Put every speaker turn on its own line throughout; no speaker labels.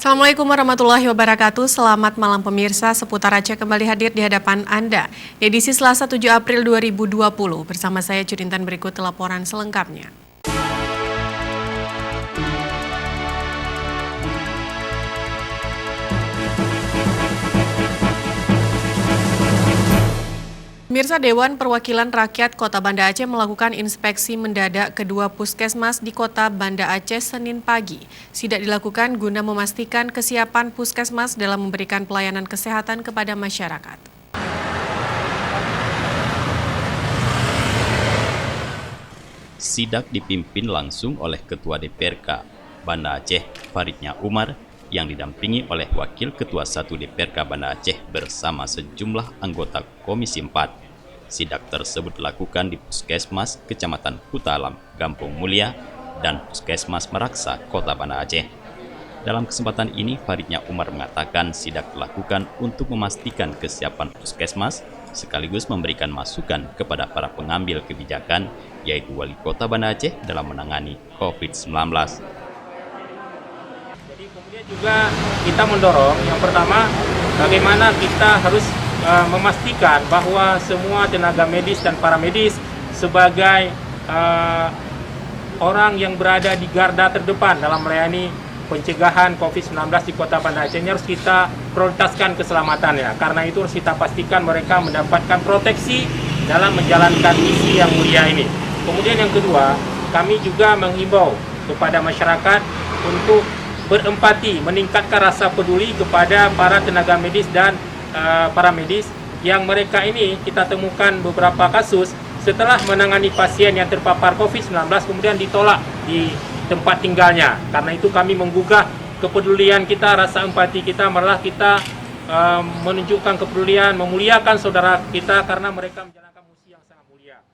Assalamualaikum warahmatullahi wabarakatuh. Selamat malam pemirsa, seputar Aceh kembali hadir di hadapan Anda. Di edisi Selasa 7 April 2020, bersama saya Judintan, berikut laporan selengkapnya. Pemirsa, Dewan Perwakilan Rakyat Kota Banda Aceh melakukan inspeksi mendadak kedua puskesmas di Kota Banda Aceh Senin pagi. Sidak dilakukan guna memastikan kesiapan puskesmas dalam memberikan pelayanan kesehatan kepada masyarakat.
Sidak dipimpin langsung oleh Ketua DPRK Banda Aceh Faridnya Umar yang didampingi oleh Wakil Ketua 1 DPRK Banda Aceh bersama sejumlah anggota Komisi 4. Sidak tersebut dilakukan di Puskesmas Kecamatan Kuta Alam, Kampung Mulia, dan Puskesmas Meraksa, Kota Banda Aceh. Dalam kesempatan ini, Faridnya Umar mengatakan sidak dilakukan untuk memastikan kesiapan puskesmas, sekaligus memberikan masukan kepada para pengambil kebijakan, yaitu Wali Kota Banda Aceh dalam menangani COVID-19.
Jadi kemudian juga kita mendorong, yang pertama, bagaimana kita harus memastikan bahwa semua tenaga medis dan paramedis sebagai orang yang berada di garda terdepan dalam melayani pencegahan COVID-19 di Kota Banda Aceh ini harus kita prioritaskan keselamatannya. Karena itu harus kita pastikan mereka mendapatkan proteksi dalam menjalankan misi yang mulia ini. Kemudian yang kedua, kami juga menghimbau kepada masyarakat untuk berempati, meningkatkan rasa peduli kepada para tenaga medis dan para medis yang mereka ini kita temukan beberapa kasus setelah menangani pasien yang terpapar COVID-19 kemudian ditolak di tempat tinggalnya. Karena itu kami menggugah kepedulian kita, rasa empati kita, malah kita menunjukkan kepedulian, memuliakan saudara kita karena mereka menjalankan misi yang sangat mulia.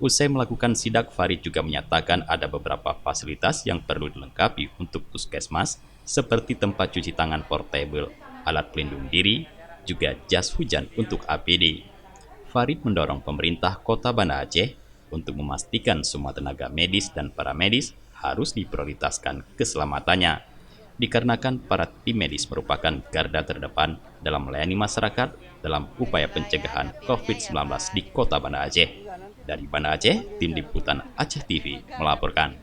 Usai melakukan sidak, Farid juga menyatakan ada beberapa fasilitas yang perlu dilengkapi untuk puskesmas, seperti tempat cuci tangan portable, alat pelindung diri, juga jas hujan untuk APD. Farid mendorong pemerintah Kota Banda Aceh untuk memastikan semua tenaga medis dan paramedis harus diprioritaskan keselamatannya, dikarenakan para tim medis merupakan garda terdepan dalam melayani masyarakat dalam upaya pencegahan COVID-19 di Kota Banda Aceh. Dari Banda Aceh, Tim Liputan Aceh TV melaporkan.